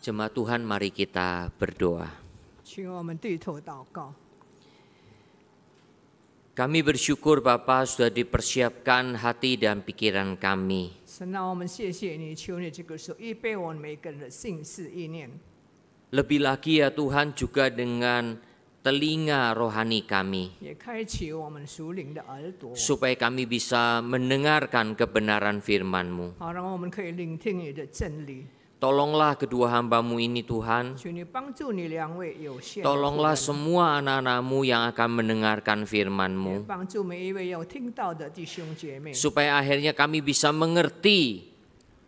Jemaat Tuhan, mari kita berdoa. 请我们低头祷告。 Kami bersyukur Bapa sudah dipersiapkan hati dan pikiran kami. 神啊，我们谢谢你，求你这个时候预备我们每个人的心思意念， Lebih lagi ya Tuhan juga dengan telinga rohani kami. 也开启我们属灵的耳朵， Supaya kami bisa mendengarkan kebenaran firman-Mu. 好让我们可以聆听你的真理。 Tolonglah kedua hamba-Mu ini Tuhan. 求你帮助你两位有限的 Tolonglah 仆人 semua anak-anak-Mu yang akan mendengarkan 也 firman-Mu. 帮助每一位有听到的弟兄姐妹， Supaya akhirnya kami bisa mengerti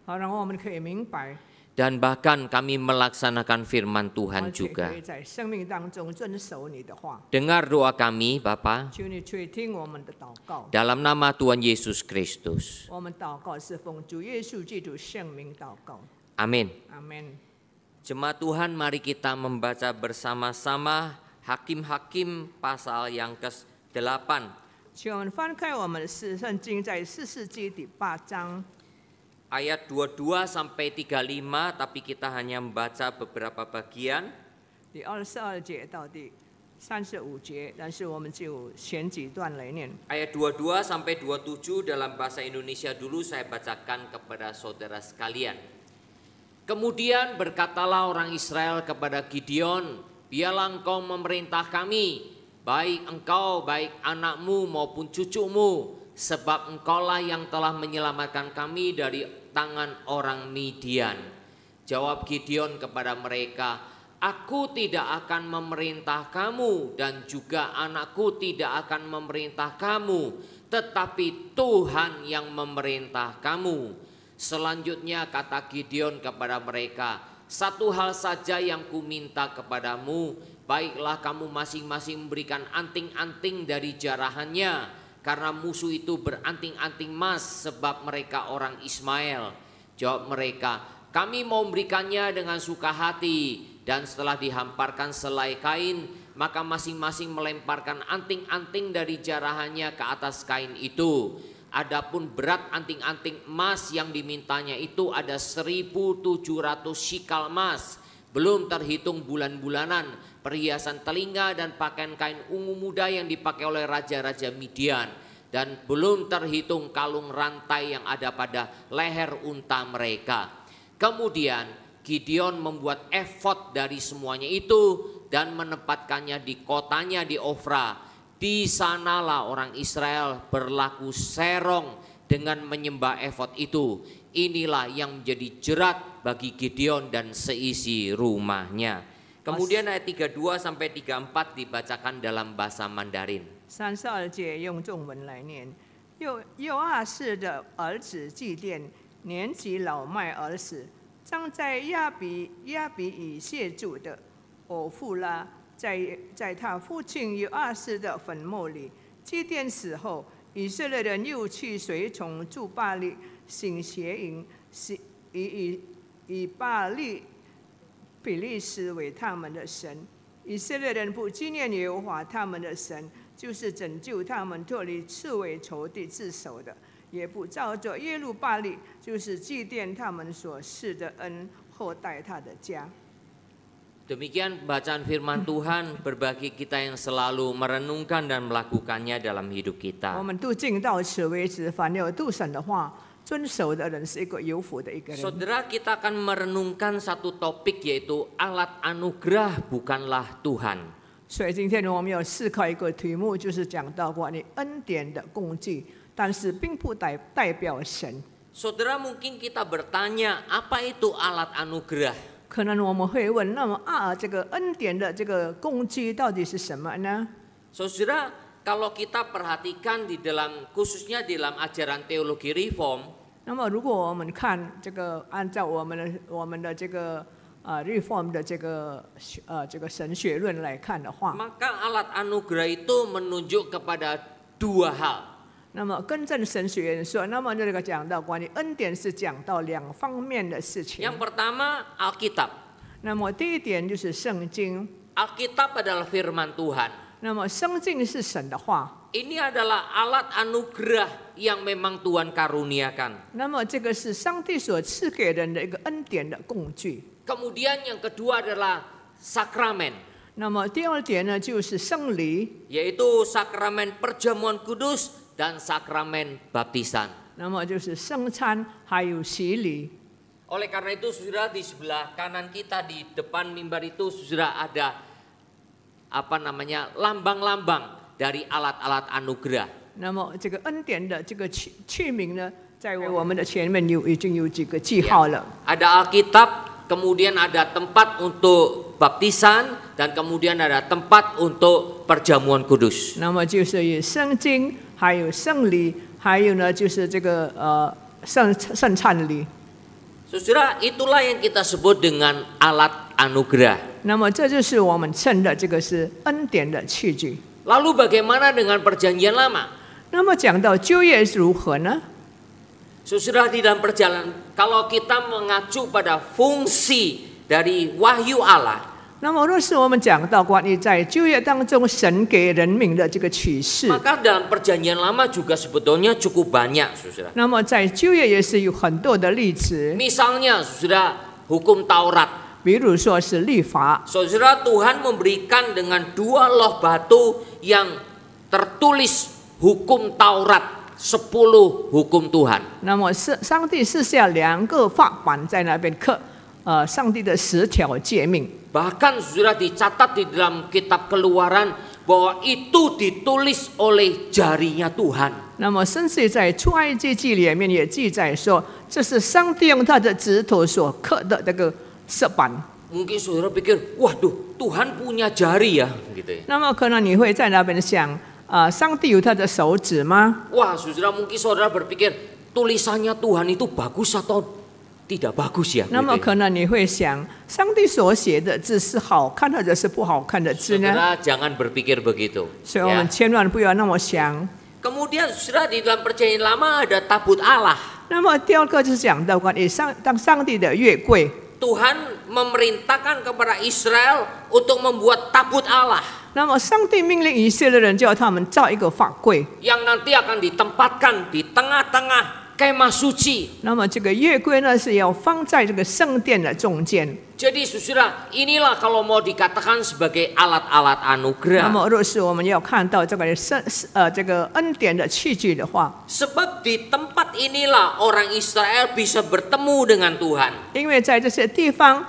好让我们可以明白， dan bahkan kami melaksanakan firman 而 Tuhan 且 juga. 可以在生命当中遵守你的话。 Dengar doa kami Bapa, 求你垂听我们的祷告， dalam nama Tuhan Yesus Kristus. 我们祷告是奉主耶稣基督圣名祷告， Amin. 阿门。 Jemaat Tuhan, mari kita membaca bersama-sama Hakim-Hakim pasal yang ke-8. 请我们翻开我们的圣经，在士世记第8章。 Ayat 22 sampai 35, tapi kita hanya membaca beberapa bagian. 第22节到第35节，但是我们就选几段来念。 Ayat 22 sampai 27 dalam bahasa Indonesia dulu saya bacakan kepada saudara sekalian. Kemudian berkatalah orang Israel kepada Gideon, biarlah engkau memerintah kami, baik engkau, baik anakmu maupun cucumu, sebab engkaulah yang telah menyelamatkan kami dari tangan orang Midian. Jawab Gideon kepada mereka, aku tidak akan memerintah kamu dan juga anakku tidak akan memerintah kamu, tetapi Tuhan yang memerintah kamu. Selanjutnya kata Gideon kepada mereka, satu hal saja yang kuminta kepadamu, baiklah kamu masing-masing memberikan anting-anting dari jarahannya, karena musuh itu beranting-anting emas sebab mereka orang Ismail. Jawab mereka, kami mau memberikannya dengan suka hati. Dan setelah dihamparkan selai kain, maka masing-masing melemparkan anting-anting dari jarahannya ke atas kain itu. Adapun berat anting-anting emas yang dimintanya itu ada 1.700 shikal emas, belum terhitung bulan-bulanan, perhiasan telinga dan pakaian kain ungu muda yang dipakai oleh raja-raja Midian, dan belum terhitung kalung rantai yang ada pada leher unta mereka. Kemudian Gideon membuat efod dari semuanya itu dan menempatkannya di kotanya di Ofra. Di sanalah orang Israel berlaku serong dengan menyembah efod itu. Inilah yang menjadi jerat bagi Gideon dan seisi rumahnya. Kemudian ayat 32 sampai 34 dibacakan dalam bahasa Mandarin. 32节用中文来念。又阿士的儿子祭奠年纪老迈而死，葬在亚比以谢住的偶弗拉。 在他父亲约阿斯的坟墓里，祭奠死后，以色列人又去随从住巴力行邪淫，以巴力比利斯为他们的神。以色列人不纪念耶和华他们的神，就是拯救他们脱离刺猬仇敌之手的，也不照着耶路巴力，就是祭奠他们所施的恩，后代他的家。 Demikian bacaan firman Tuhan berbagi kita yang selalu merenungkan dan melakukannya dalam hidup kita. 我们读经到此为止，凡有读神的话，遵守的人是一个有福的一个人。 Saudara, kita akan merenungkan satu topik yaitu alat anugerah bukanlah Tuhan. 所以今天我们要思考一个题目，就是讲到关于恩典的工具，但是并不代表神。 Saudara, mungkin kita bertanya, apa itu alat anugerah? 可能我们会问，那么这个恩典的这个工具到底是什么呢？ Saudara, kalau kita perhatikan di dalam khususnya di dalam ajaran teologi reform, 那么如果我们看这个，按照我们的这个reform 的这个神学论来看的话， maka alat anugerah itu menunjuk kepada dua hal. 那么更正神学院说，那么这个讲到关于恩典是讲到两方面的事情。 Yang pertama, Alkitab. 那么第一点就是圣经。 Alkitab adalah firman Tuhan. 那么圣经是神的话。 Ini adalah alat anugerah yang memang Tuhan karuniakan. 那么这个是上帝所赐给人的一个恩典的工具。Kemudian yang kedua adalah sakramen, 那么第二点呢，就是圣礼， yaitu sakramen perjamuan kudus dan sakramen baptisan. 那么就是圣餐还有洗礼。 Oleh karena itu saudara, di sebelah kanan kita di depan mimbar itu saudara ada lambang-lambang dari alat-alat anugerah. 那么这个恩典的这个器皿呢，在我们的前面已经有几个记号了。 Ada Alkitab, kemudian ada tempat untuk baptisan, dan kemudian ada tempat untuk perjamuan kudus. 那么就是以圣经，还有圣礼，还有呢就是这个圣餐礼。 Saudara, itulah yang kita sebut dengan alat anugerah. 那么这就是我们称的这个是恩典的器具。 Lalu bagaimana dengan perjanjian lama? 那么讲到旧约如何呢？ Saudara, di dalam perjalanan, kalau kita mengacu pada fungsi dari wahyu Allah, 那么若是我们讲到关于在旧约当中神给人民的这个启示， maka dalam perjanjian lama juga sebetulnya cukup banyak, saudara. 那么在旧约也是有很多的例子， Misalnya, saudara, hukum Taurat. 比如说是律法。 Saudara, Tuhan memberikan dengan 2 loh batu yang tertulis hukum Taurat, 10 hukum Tuhan. 那么上帝赐下2个法版在那边刻，上帝的10条诫命。 Bahkan saudara dicatat di dalam kitab Keluaran bahwa itu ditulis oleh jarinya Tuhan. 那么甚至在出埃及记里面也记载说，这是上帝用他的指头所刻的这个石板。 Mungkin saudara pikir, waduh, Tuhan punya jari ya, gitu ya. 那么可能你会在那边想，上帝有他的手指吗？ Wah, saudara, mungkin saudara berpikir tulisannya Tuhan itu bagus atau tidak bagus ya. 那么 gitu ya. 可能你会想，上帝所写的字是好看或者是不好看的字呢？ Saudara jangan berpikir begitu. 所以我 ya. 们千万不要那么想。 Kemudian saudara di dalam perjanjian lama ada tabut Allah. 那么第二个就是讲到关于当上帝的约柜， Tuhan memerintahkan kepada Israel untuk membuat tabut Allah 那么上帝命令以色列人叫他们造一个法柜， yang nanti akan ditempatkan di tengah-tengah kemah suci. 那么这个约柜呢是要放在这个圣殿的中间。 Jadi saudara, inilah kalau mau dikatakan sebagai alat-alat 那 anugerah. 么若是我们要看到这个这个恩典的器具的话， Sebab di tempat inilah orang Israel bisa bertemu dengan Tuhan. 因为在这些地方，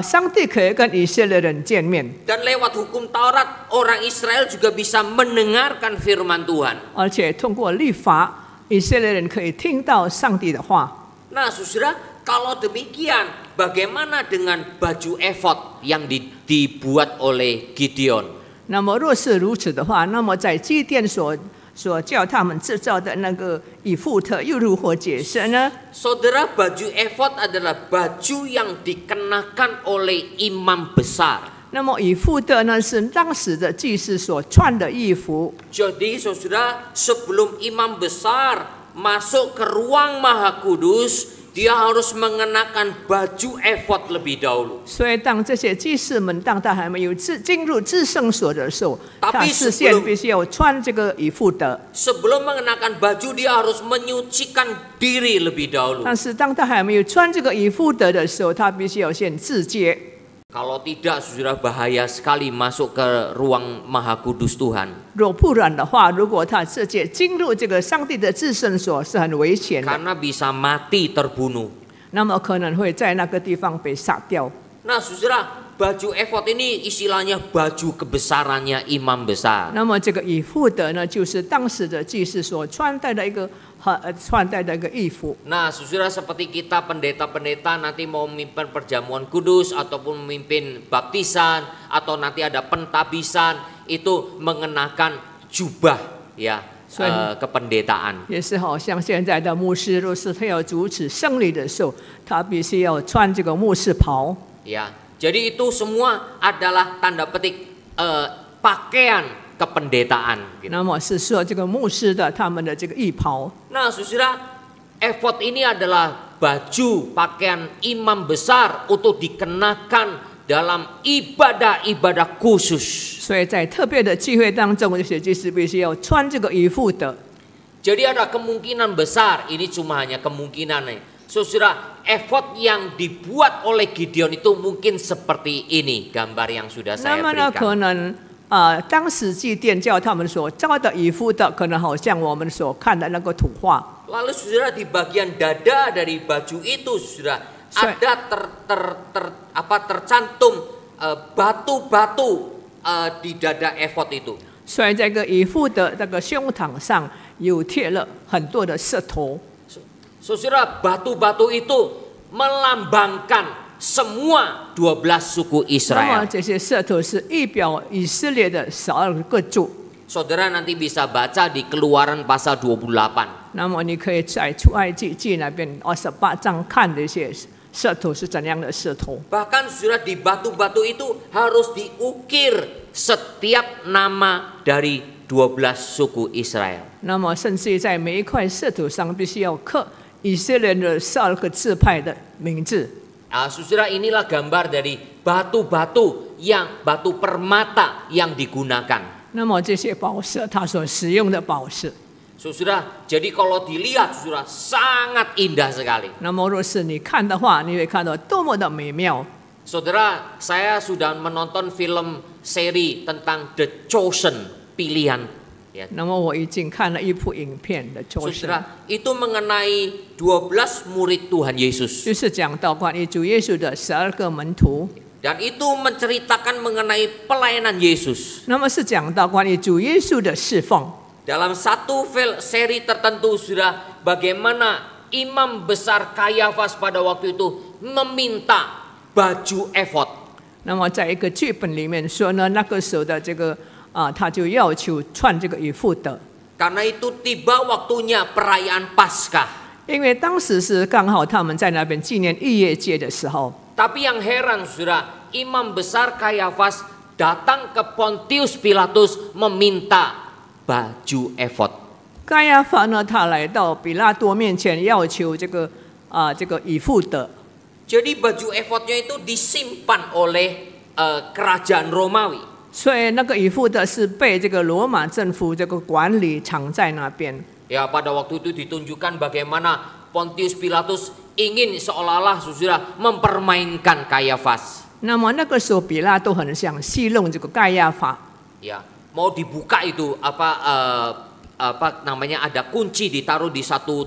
上帝可以跟以色列人见面， Dan lewat hukum Taurat, orang Israel juga bisa mendengarkan firman Tuhan. 而且通过律法，以色列人可以听到上帝的话。 Nah saudara, kalau demikian, bagaimana dengan baju efod yang dibuat oleh Gideon? 那么若是如此的话，那么在祭奠所叫他们制造的那个以弗特又如何解释呢？ Saudara, baju efod adalah baju yang dikenakan oleh imam besar. 那么以弗特呢是当时的祭司所穿的衣服。 Jadi saudara, sebelum imam besar masuk ke ruang maha kudus, dia harus mengenakan baju efod lebih dahulu. 所以当这些祭司们当他还没有进入至圣所的时候， Tapi 他事先必须要穿这个以弗特。 Sebelum mengenakan baju, dia harus menyucikan diri lebih dahulu. 但是当他还没有穿这个以弗特的时候，他必须要先自洁。 Kalau tidak, saudara, bahaya sekali masuk ke ruang maha kudus Tuhan. 若不然的话，如果他自洁进入这个上帝的至圣所，是很危险的。 Karena bisa mati terbunuh. 那么可能会在那个地方被杀掉。 Nah saudara, baju efod ini istilahnya baju kebesarannya imam besar. 那么这个以弗得呢，就是当时的祭司所穿戴的一个衣服。 Nah saudara, seperti kita pendeta-pendeta nanti mau memimpin perjamuan kudus ataupun memimpin baptisan atau nanti ada pentabisan, itu mengenakan jubah ya kependetaan. 也是好像现在的牧师，若是他要主持圣礼的时候，他必须要穿这个牧师袍。 Ya, jadi itu semua adalah tanda petik pakaian kependetaan. 那么是说这个牧师的他们的这个衣袍。 Nah, saudara, efod ini adalah baju pakaian imam besar untuk dikenakan dalam ibadah-ibadah khusus. 所以在特别的聚会当中，这些祭司必须要穿这个衣服的。 Jadi ada kemungkinan besar, ini cuma hanya kemungkinan nih. Saudara, efod yang dibuat oleh Gideon itu mungkin seperti ini gambar yang sudah 那 saya 么呢，可 berikan. 能当时祭奠叫他们所造的以弗的，可能好像我们所看的那个图画。 Lalu saudara di bagian dada dari baju itu saudara ada tercantum batu-batu di dada efod itu. 所以这个以弗的这个胸膛上有贴了很多的石头。 Saudara, batu-batu itu melambangkan semua 12 suku 那么 Israel. 这些石头是预表以色列的12个族。 Saudara nanti bisa baca di Keluaran pasal 28. 那么你可以在出埃及记那边28章看这些石头是怎样的石头。 Bahkan saudara di batu-batu itu harus diukir setiap nama dari 12 suku Israel. 那么甚至在每一块石头上必须要刻以色列的12个支派的名字。 Saudara, inilah gambar dari batu-batu batu permata yang digunakan. 那么这些宝石，它所使用的宝石。 Saudara, jadi kalau dilihat saudara sangat indah sekali. 那么若是你看的话，你会看到多么的美妙。 Saudara, saya sudah menonton film seri tentang The Chosen, pilihan. Ya. 那么我已经看了一部影片的就是， Saudara, itu mengenai 12 murid Tuhan Yesus. 就是讲到关于主耶稣的12个门徒。 Dan itu menceritakan mengenai pelayanan Yesus. 那么是讲到关于主耶稣的侍奉。 Dalam satu seri tertentu sudah bagaimana imam besar Kayafas pada waktu itu meminta baju efod. 那么在一个剧本里面说呢，那个时候的这个他就要求穿这个以弗得， Karena itu tiba waktunya perayaan Paskah. 因为当时是刚好他们在那边纪念逾越节的时候。 Tapi yang heran saudara, imam besar Kayafas datang ke Pontius Pilatus meminta baju efod. 盖亚法呢，他来到比拉多面前，要求这个以弗得。 Jadi baju efodnya itu disimpan oleh kerajaan Romawi. 所以那个以弗得是被这个罗马政府这个管理藏在那边。 Ya, pada waktu itu ditunjukkan bagaimana Pontius Pilatus ingin seolah-olah saudara mempermainkan Kayafas. 那么那个时候比拉多很想戏弄这个盖亚法。 Ya, mau dibuka itu apa namanya ada kunci ditaruh di satu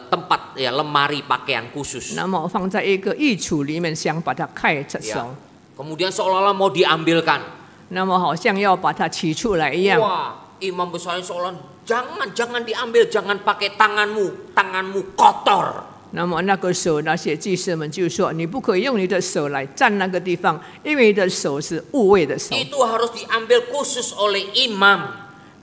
tempat ya lemari pakaian khusus. 那么放在一个衣橱里面，想把它开着 Ya. 手， Kemudian seolah-olah mau diambilkan. 那么好像要把它取出来一样。 Wah, imam besar seolah jangan diambil, jangan pakai tanganmu kotor. 那么那个时候，那些祭司们就说：“你不可以用你的手来沾那个地方，因为你的手是污秽的手， Itu harus diambil khusus oleh imam.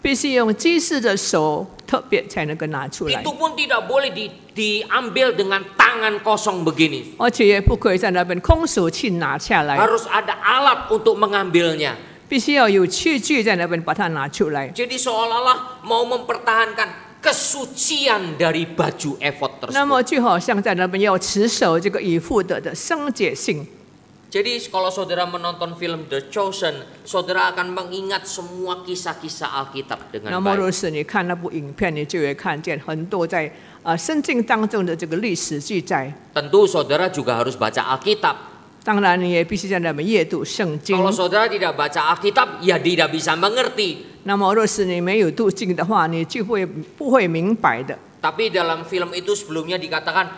必须用祭司的手特别才能够拿出来， Itu pun tidak boleh diambil dengan tangan kosong begini. 而且也不可以在那边空手去拿下来， Harus ada alat untuk mengambilnya. 必须要有器具在那边把它拿出来。 Jadi seolah-olah mau mempertahankan kesucian dari baju efod 那么 tersebut. 就好像在那边要持守这个以弗得的圣洁性。 Jadi kalau saudara menonton film The Chosen, saudara akan mengingat semua kisah-kisah Alkitab 那 dengan 么，若 baik. 是你看那部影片，你就会看见很多在圣经当中的这个历史记载。 Tentu saudara juga harus baca Alkitab. 当然，你也必须在那边阅读圣经。 Kalau saudara tidak baca Alkitab, ya tidak bisa mengerti. 那么，若是你没有读经的话，你就不会明白的。 Tapi dalam film itu sebelumnya dikatakan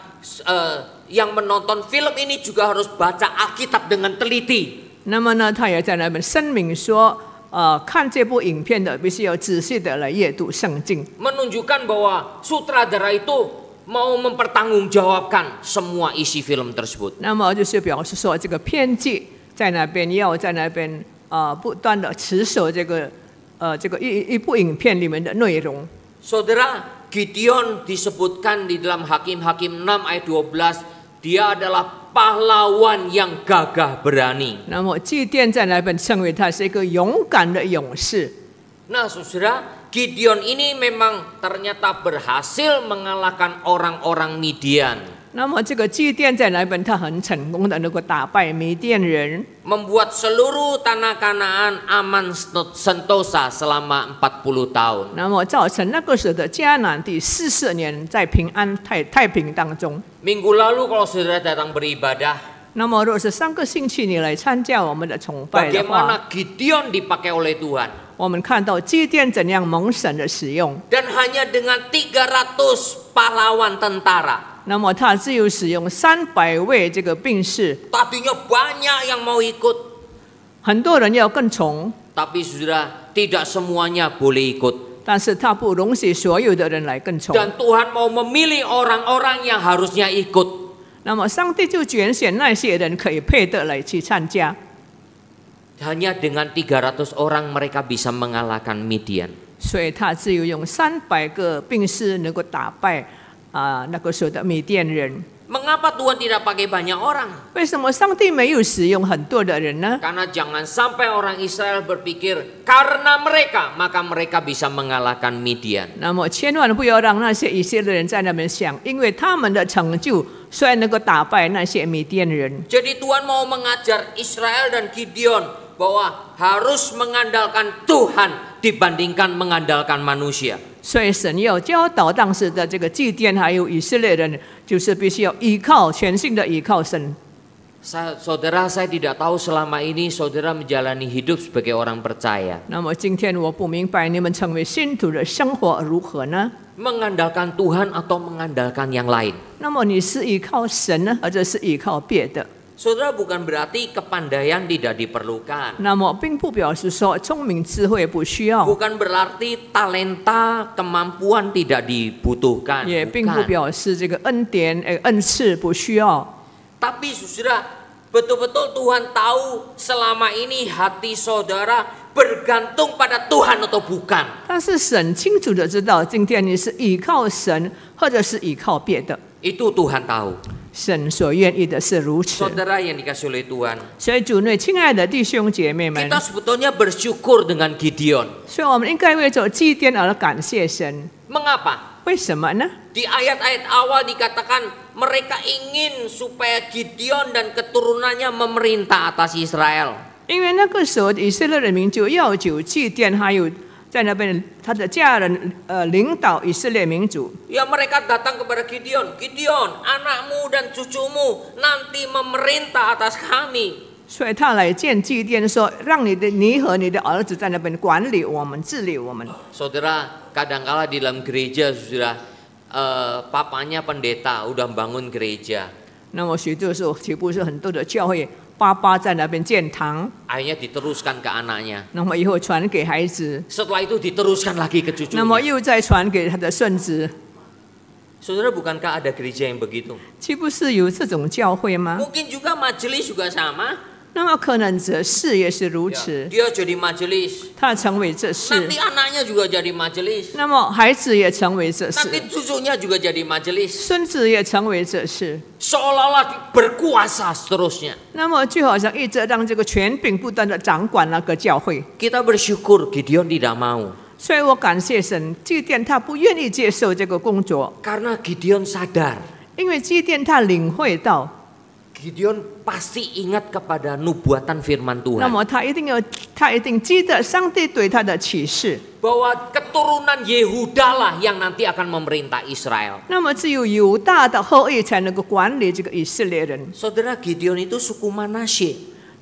yang menonton film ini juga harus baca Alkitab dengan teliti. 那么呢，他也在那边声明说，看这部影片的必须要仔细的来阅读圣经。 Menunjukkan bahwa sutradara itu mau mempertanggungjawabkan semua isi film tersebut. 那么就是表示说，这个编剧在那边要在那边不断的持守这个一部影片里面的内容。 Saudara, Gideon disebutkan di dalam Hakim-Hakim 6 ayat 12, dia adalah pahlawan yang gagah berani. 那么祭奠在那边称为他是一个勇敢的勇士。 Nah, saudara, Gideon ini memang ternyata berhasil mengalahkan orang-orang Midian. 那么这个祭奠在那边，他很成功的能够打败米甸人， membuat seluruh tanah Kanaan aman sentosa selama 40 tahun. 那么造成那个时候的迦南地40年在平安太平当中。 Minggu lalu kalau saudara datang beribadah, 那么若是3个星期你来参加我们的崇拜的话， bagaimana Gideon dipakai oleh Tuhan. 我们看到祭奠怎样蒙神的使用， Dan hanya dengan 300 pahlawan tentara. 那么他只有使用300位这个兵士， Tadinya banyak yang mau ikut, 很多人要跟从， tapi saudara tidak semuanya boleh ikut. 但是他不容许所有的人来跟从。 Dan Tuhan mau memilih orang-orang yang harusnya ikut. 那么上帝就拣选那些人可以配得来去参加。 Hanya dengan 300 orang mereka bisa mengalahkan Midian. 所以他只有用300个兵士能够打败那个时候的米甸人。 Mengapa Tuhan tidak pakai banyak orang? 为什么上帝没有使用很多的人呢？ Karena jangan sampai orang Israel berpikir karena mereka maka mereka bisa mengalahkan Midian. 那么千万不要让那些以色列人在那边想，因为他们的成就虽然能够打败那些米甸人。 Jadi Tuhan mau mengajar Israel dan Gideon bahwa harus mengandalkan Tuhan dibandingkan mengandalkan manusia. 所以神要教导当时的这个祭奠还有以色列人，就是必须要全心的依靠神。 Saudara, saya tidak tahu selama ini saudara menjalani hidup sebagai orang percaya. 那么今天我不明白你们成为信徒的生活如何呢？ Mengandalkan Tuhan atau mengandalkan yang lain. 那么你是依靠神呢，或者是依靠别的？ Saudara, bukan berarti kepandaian tidak diperlukan. 那么并不表示说聪明智慧不需要， Bukan berarti talenta kemampuan tidak dibutuhkan. 也并不 Bukan. 表示这个恩典恩赐不需要。 Tapi saudara, betul-betul Tuhan tahu selama ini hati saudara bergantung pada Tuhan atau bukan. 但是神清楚的知道，今天你是依靠神，或者是依靠别的。 Itu Tuhan tahu. 神所愿意的是如此。 Saudara yang dikasih oleh Tuhan. 所以主内，亲爱的弟兄姐妹们， Kita sebetulnya bersyukur dengan Gideon. 所以我们应该为着祭奠而感谢神。 Mengapa? 为什么呢？ Di ayat-ayat awal dikatakan mereka ingin supaya Gideon dan keturunannya memerintah atas Israel. 因为那个时候以色列人民就要求祭奠，还有在那边他的家人领导以色列民族。 Ya mereka datang kepada Gideon. Gideon, anakmu dan cucumu nanti memerintah atas kami. 所以他来见祭奠说，让你和你的儿子在那边管理我们、治理我们。 Saudara, kadangkala di dalam gereja sudah papanya pendeta udah bangun gereja. 那么许多时候，岂不是很多的教会爸爸在那边建堂， Akhirnya diteruskan ke anaknya. 那么以后传给孩子， Setelah itu diteruskan lagi ke 那么 cucunya. 又再传给他的孙子， Saudara, bukankah ada gereja yang begitu? 岂不是有这种教会吗？ Mungkin juga majelis juga sama. 那么可能这事也是如此， Dia jadi majelis. 他成为这事， Nanti anaknya juga jadi majelis. 那么孩子也成为这事， Nanti cucunya juga jadi majelis. 孙子也成为这事。 Seolah-olah berkuasa seterusnya. 那么就好像一直让这个权柄不断的掌管那个教会。 Kita bersyukur Gideon tidak mau. 所以我感谢神，祭奠他不愿意接受这个工作， Karena Gideon sadar. 因为祭奠他领会到， Gideon pasti ingat kepada nubuatan firman 那 Tuhan. 么他一定记得上帝对他的启示。 Bahwa keturunan Yehuda lah yang nanti akan memerintah Israel. 那么只有犹大的后裔才能够管理这个以色列人。 Saudara, Gideon itu suku Manasye.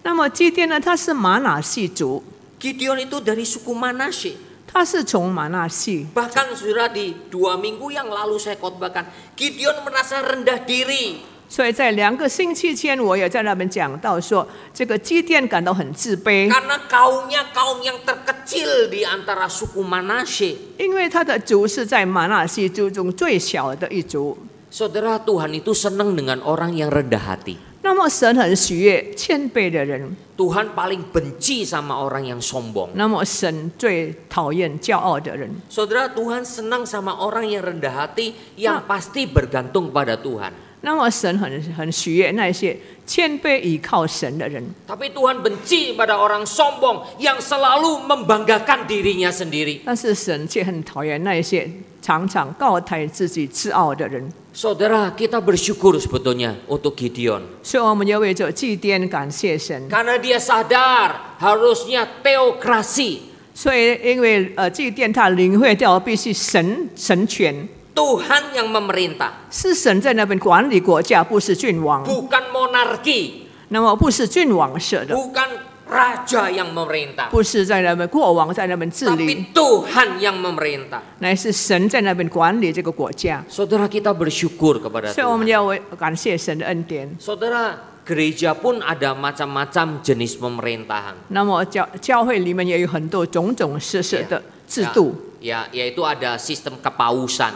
那么祭奠呢，他是玛拿西族， Gideon itu dari suku Manasye. 他是从玛拿西。 Bahkan saudara, di 2 minggu yang lalu saya khotbahkan, Gideon merasa rendah diri. 所以在2个星期前，我也在那边讲到说，这个祭奠感到很自卑， Karena kaumnya kaum yang terkecil di antara suku Manasye. 因为他的族是在玛拿西族中最小的一族。 Saudara, Tuhan itu senang dengan orang yang rendah hati. 那么神很喜悦谦卑的人， Tuhan paling benci sama orang yang sombong. 那么神最讨厌骄傲的人。 Saudara, Tuhan senang sama orang yang rendah hati yang pasti bergantung pada Tuhan. 那么神很喜悦那些谦卑倚靠神的人。 Tapi Tuhan benci pada orang sombong yang selalu membanggakan dirinya sendiri. 但是神却很讨厌那些常常高抬自己自傲的人。 Saudara, kita bersyukur sebetulnya untuk Gideon. 所以我们要为着祭奠感谢神。 Karena dia sadar harusnya teokrasi. 所以因为祭奠他领会到必须神权， Tuhan yang memerintah. 是神在那边管理国家，不是君王。 Bukan monarki. 那么不是君王设的， Bukan raja yang memerintah. 不是在那边国王在那边治理， Tapi Tuhan yang memerintah. 乃是神在那边管理这个国家。 Saudara, kita bersyukur kepada 所以我们 Tuhan. 要感谢神的恩典。 Saudara, gereja pun ada macam-macam jenis pemerintahan. 那么教会里面也有很多种种设的制度。 Yaitu ada sistem kepausan.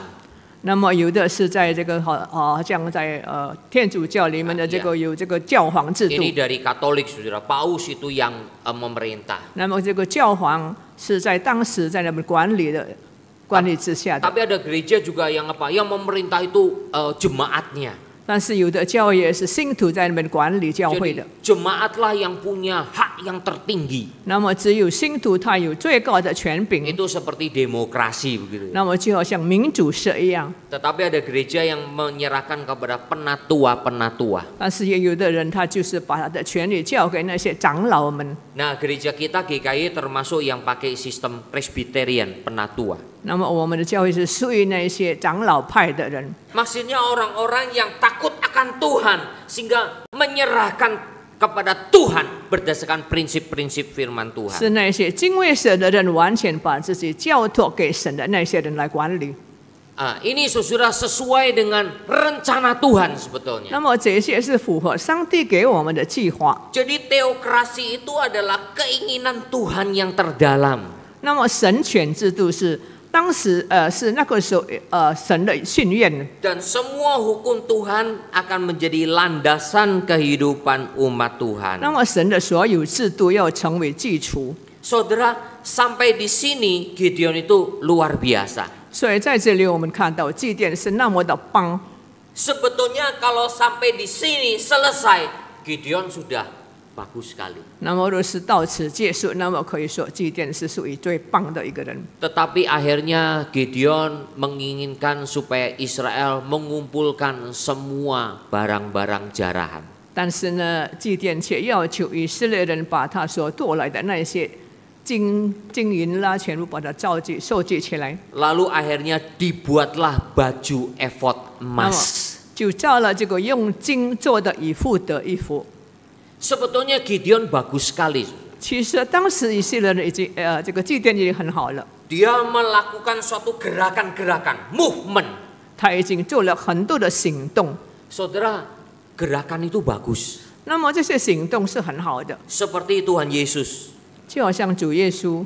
那么有的是在这个好像在天主教里面的这个有这个教皇制度。 Ini dari Katolik, saudara. Paus itu yang memerintah. 那么这个教皇是在当时在那边管理之下的。 Tapi ada gereja juga yang apa? Yang memerintah itu jemaatnya. 但是有的教会也是信徒在那边管理教会 Jadi 的。 jemaatlah yang punya hak yang tertinggi. 那么只有信徒他有最高的权柄。 Itu seperti demokrasi begitu. 那么就好像民主社一样。 Tetapi ada gereja yang menyerahkan kepada penatua-penatua. 但是也有的人他就是把他的权利交给那些长老们。 Nah, gereja kita GKI termasuk yang pakai sistem Presbyterian penatua. 那么我们的教会是属于那些长老派的人。 Maksudnya orang-orang yang takut akan Tuhan sehingga menyerahkan kepada Tuhan berdasarkan prinsip-prinsip firman Tuhan. 是那些敬畏神的人，完全把自己交托给神的那些人来管理。 Ini sudah sesuai dengan rencana Tuhan sebetulnya. 那么这些是符合上帝给我们的计划。 Jadi teokrasi itu adalah keinginan Tuhan yang terdalam. 那么神权制度是当时是那个时候神的训愿。 Dan semua hukum Tuhan akan menjadi landasan kehidupan umat Tuhan. 那么神的所有制度要成为基础。 Saudara, sampai di sini Gideon itu luar biasa. 所以在这里我们看到祭奠是那么的棒。 Sebetulnya kalau sampai di sini selesai, Gideon sudah bagus sekali. 那么若是到此结束，那么可以说祭奠是属于最棒的一个人。 Tetapi akhirnya Gideon menginginkan supaya Israel mengumpulkan semua barang-barang jarahan. 但是呢，祭奠却要求以色列人把他所夺来的那些金银啦，全部把它收集起来。 Lalu akhirnya dibuatlah baju efod 那么 emas. 就造了这个用金做的以弗得衣服。 Sebetulnya Gideon bagus sekali. 其实当时以色列人已经这个祭奠已经很好了， Dia melakukan suatu gerakan-gerakan, movement. 他已经做了很多的行动。 Saudara, gerakan itu bagus. 那么这些行动是很好的， Seperti Tuhan Yesus. 就好像主耶稣，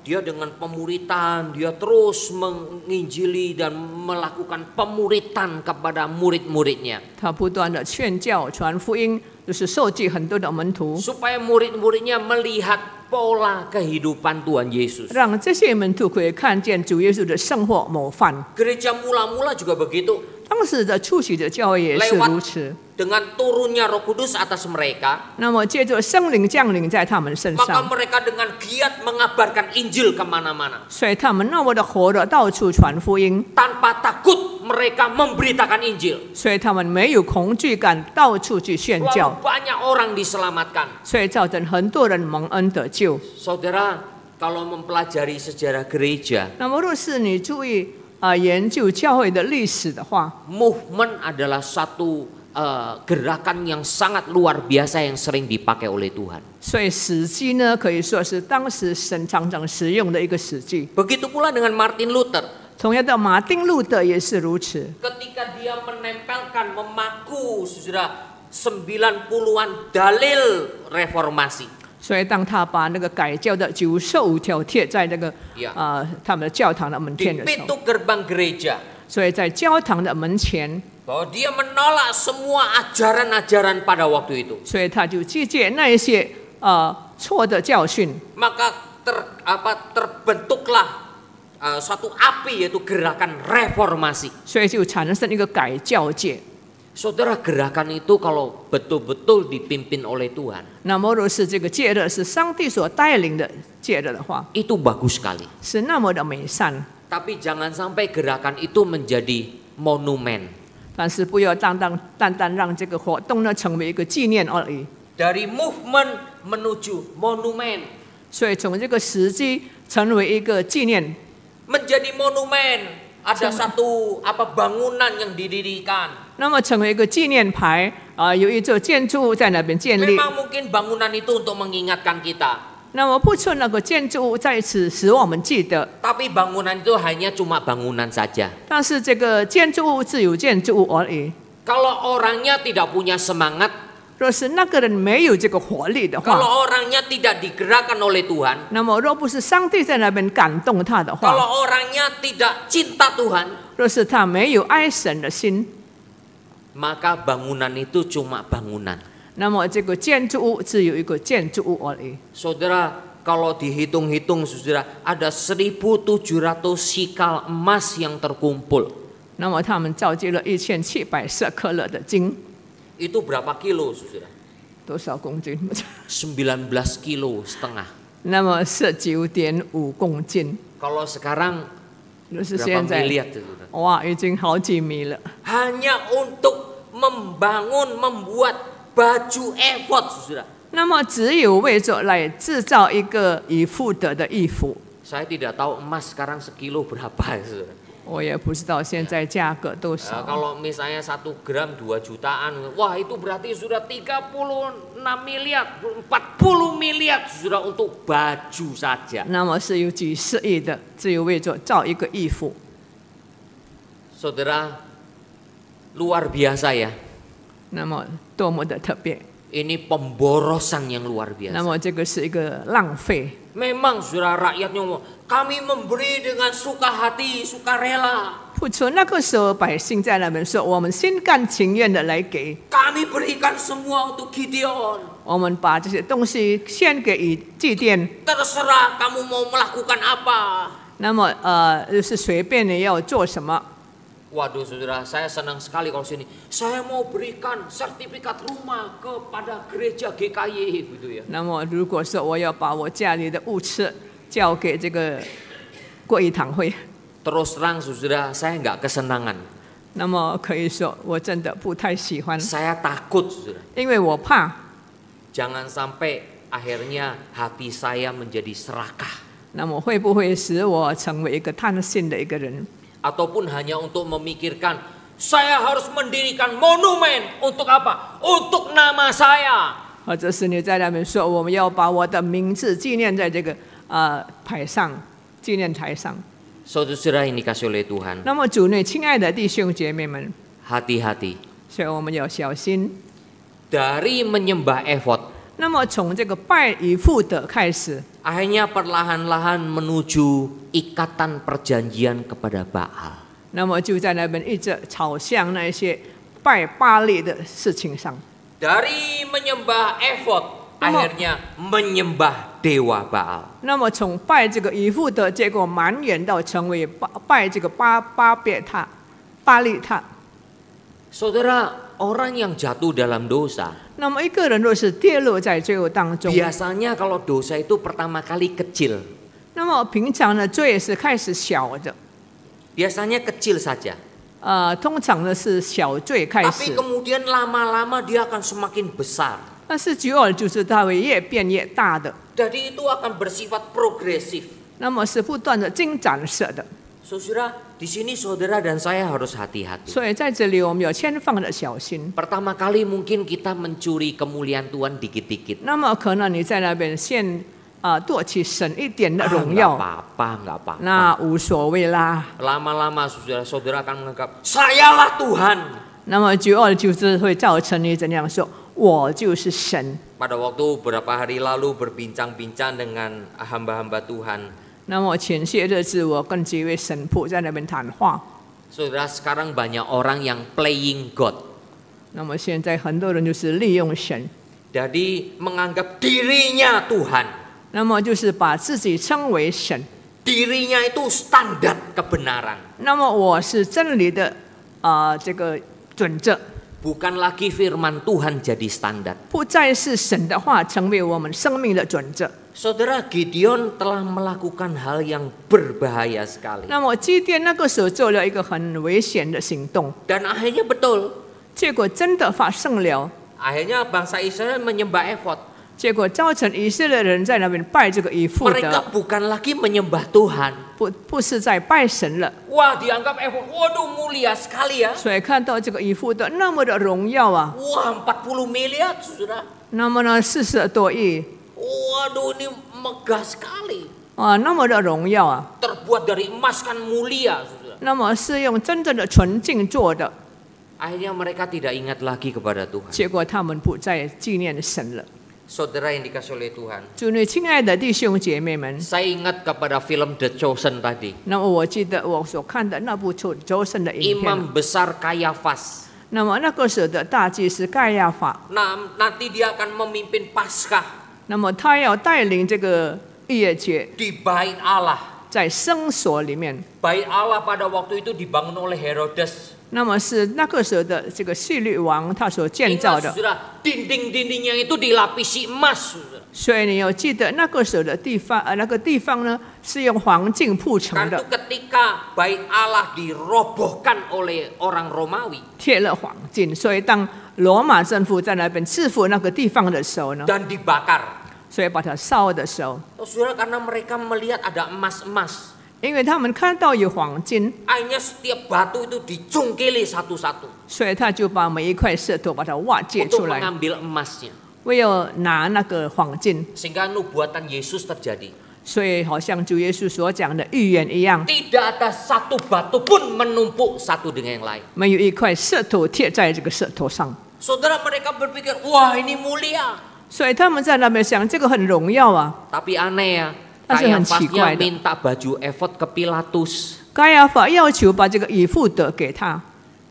Dia dengan pemuritan, dia terus menginjili dan melakukan pemuritan kepada murid-muridnya. 他不断的劝教、传福音，就是收集很多的门徒， Supaya murid-muridnya melihat pola kehidupan Tuhan Yesus. 让这些门徒可以看见主耶稣的生活模范。 Gereja mula-mula juga begitu. 当时的初期的教会也是如此。 Dengan turunnya Roh Kudus atas mereka, 那么借着圣灵降临在他们身 maka 上， mereka dengan giat mengabarkan Injil kemana-mana. 所以他们那么的活的到处传福音， Tanpa takut mereka memberitakan Injil. 所以他们没有恐惧感，到处去宣 Lalu 教， banyak orang diselamatkan. 所以造成很多人蒙恩得救。 Saudara, kalau mempelajari sejarah gereja, 那么若是你注意研究教会的历史的话， movement adalah satu gerakan yang sangat luar biasa yang sering dipakai oleh Tuhan. 所以史记呢可以说是当时神常常使用的一个史记。 Begitu pula dengan Martin Luther. 同样的，马丁路德也是如此。 Ketika dia menempelkan, memaku sudah 90-an dalil reformasi. 所以当他把那个改教的95条贴在那个他们的教堂的门 Di 前的时候， pintu gerbang gereja, 所以在教堂的门前， bahwa dia menolak semua ajaran-ajaran pada waktu itu. 所以他就拒绝那一些错的教训， Maka terbentuklah suatu api, yaitu gerakan reformasi. 所以就产生一个改教界。Saudara, gerakan itu kalau betul-betul dipimpin oleh Tuhan, 那么若是这个戒律是上帝所带领的戒律的话， itu bagus sekali. 是那么的美善。 Tapi jangan sampai gerakan itu menjadi monumen. 但是不要单单让这个活动呢成为一个纪念而已。 Dari movement menuju monumen. 所以从这个时机成为一个纪念， Menjadi monumen. Ada satu bangunan yang didirikan. 那么成为一个纪念牌有一座建筑物在那边建立。 Memang mungkin bangunan itu untuk mengingatkan kita. 那么不错，那个建筑物在此使我们记得。 Tapi bangunan itu hanya cuma bangunan saja. 但是这个建筑物只有建筑物而已。 Kalau orangnya tidak punya semangat, 若是那个人没有这个活力的话， kalau orangnya tidak digerakkan oleh Tuhan, 那么若不是上帝在那边感动他的话， kalau orangnya tidak cinta Tuhan, 若是他没有爱神的心， maka bangunan itu cuma bangunan. 那么这个建筑物只有一个建筑物而已。 Saudara, kalau dihitung-hitung, saudara, ada 1.700 sikal emas yang terkumpul. 那么他们召集了1700舍克勒的金， Itu berapa kilo, saudara? 多少公斤？ 19 kilo setengah. 那么是9.5公斤。 Kalau sekarang 若是 berapa 现在， miliar, saudara? 哇，已经好几米了。 Hanya untuk membuat baju efod, saudara. 那么只有为着来制造一个以妇得的衣服。 Saya tidak tahu emas sekarang sekilo berapa, saudara. 我也不知道现在价格多少。 Kalau misalnya 1 gram 2 jutaan, wah itu berarti sudah 36 miliar, 40 miliar sudah untuk baju saja. 那么是有几十亿的，只有为着造一个衣服。 Saudara, luar biasa ya. 那么多么的特别。 Ini pemborosan yang luar 那 biasa. 么这个是一个浪费。 Memang saudara rakyatnya ngomong, kami memberi dengan suka hati, suka rela. 不错，那个时候百姓在那边说，我们心甘情愿的来给， Kami berikan semua untuk Gideon. 我们把这些东西献给以祭奠。 Terserah kamu mau melakukan apa. 那么就是随便你要做什么。 Waduh saudara, saya senang sekali kalau sini. Saya mau berikan sertifikat rumah kepada gereja GKY gitu ya. 那么如果说我要把我家里的物资交给这个国义堂会， Terus terang saudara, saya nggak kesenangan. 那么可以说我真的不太喜欢， Saya takut saudara. 因为我怕 Jangan sampai akhirnya hati saya menjadi serakah. 那么会不会使我成为一个贪心的一个人？ Ataupun hanya untuk memikirkan, saya harus mendirikan monumen. Untuk apa? Untuk nama saya. 或者是你在那边说，我们要把我的名字纪念在这个牌上，纪念台上。 Saudara ini kasih oleh Tuhan. 那么主内亲爱的弟兄姐妹们， Hati-hati. 所以我们要小心。 Dari menyembah efod, 那么从这个拜以父的开始， akhirnya perlahan-lahan menuju ikatan perjanjian kepada Baal. 那么就在那边一直朝向那些拜巴力的事情上。 Dari menyembah efod, akhirnya menyembah dewa Baal. 那么从拜这个以父的，结果蔓延到成为拜这个巴力塔。 Saudara, orang yang jatuh dalam dosa, 那么一个人若是跌落在罪恶当中， biasanya kalau dosa itu pertama kali kecil. 那么平常的罪是开始小的， Biasanya kecil saja. 通常呢是小罪开 Tapi 始， kemudian lama-lama dia akan semakin besar. 但是久而久之它会越变越大的， Jadi itu akan bersifat progresif. 那么是不断的进展式的。 Saudara, di sini saudara dan saya harus hati-hati. 所以在这里我们要千万的小心。 Pertama kali mungkin kita mencuri kemuliaan Tuhan dikit-dikit. 那么可能你在那边先夺取神一点的荣 Nggak 耀， apa-apa, nggak apa-apa. 那无所谓啦。 Lama-lama saudara akan menganggap sayalah Tuhan. 那么久而久之会造成你怎样说？我就是神。 Pada waktu beberapa hari lalu berbincang-bincang dengan hamba-hamba Tuhan. 那么前些日子我跟几位神父在那边谈话。 Saudara, sekarang banyak orang yang playing God. 那么现在很多人就是利用神， Jadi menganggap dirinya Tuhan. 那么就是把自己称为神。 Dirinya itu standar kebenaran. 那么我是真理的这个准则。bukan lagi firman Tuhan jadi standar. 不再是神的话成为我们生命的准则。 Saudara, Gideon telah melakukan hal yang berbahaya sekali. 那么基甸那个时候做了一个很危险的行动， Dan akhirnya betul. 结果真的发生了。 Akhirnya bangsa Israel menyembah efod. 结果造成以色列人在那边拜这个以弗 Mereka 德， bukan lagi menyembah Tuhan. 不是在拜神了。 Wah, dianggap efod. Waduh, mulia sekali ya. 所以看到这个以弗德那么的荣耀啊， Wah, 40 miliar, saudara. 那么呢40多亿 Waduh, ini megah sekali. 啊，那么的荣耀啊， Terbuat dari emas kan mulia, saudara. 那么是用真正的纯净做的， Akhirnya mereka tidak ingat lagi kepada Tuhan. 结果他们不再纪念神了。 Saudara yang dikasih oleh Tuhan. 主内亲爱的弟兄姐妹们， Saya ingat kepada film The Chosen tadi. 那么我记得我所看的那部周深的影片， Imam besar Kayafas. 那么那个时候的大祭司盖亚法， Nah, nanti dia akan memimpin Paskah 那么他要带领这个逾越节 di Bait Allah. 在圣所里面， Bait Allah pada waktu itu dibangun oleh Herodes. 那么是那个时候的这个希律王他所建造 Ingat 的， saudara, dinding-dindingnya itu dilapisi emas, saudara. 所以你有记得那个时候的地方，那个地方呢是用黄金铺成 Kan itu 的， ketika Bait Allah dirobohkan oleh orang Romawi 贴了黄金，所以当罗马政府在那边制服那个地方的时候呢， dan dibakar. 所以把它烧的时候， Oh, saudara, karena mereka melihat ada emas-emas. 因为他们看到有黄金， Akhirnya setiap batu itu dicungkili satu-satu 所以他就把每一块石头把它挖掘 untuk 出来， mengambil emasnya. 为了拿那个黄金， Sehingga nubuatan Yesus terjadi. 所以好像主耶稣所讲的预言一样， Tidak ada satu batu pun menumpuk satu dengan yang lain. 没有一块石头贴在这个石头上， Saudara, mereka berpikir, wah ini mulia. 所以他们在那边想这个很荣耀啊。 Tapi aneh ya, 但是很奇 Kayafasnya 怪的， minta baju efod ke Pilatus. 盖亚法要求把这个以弗德给他，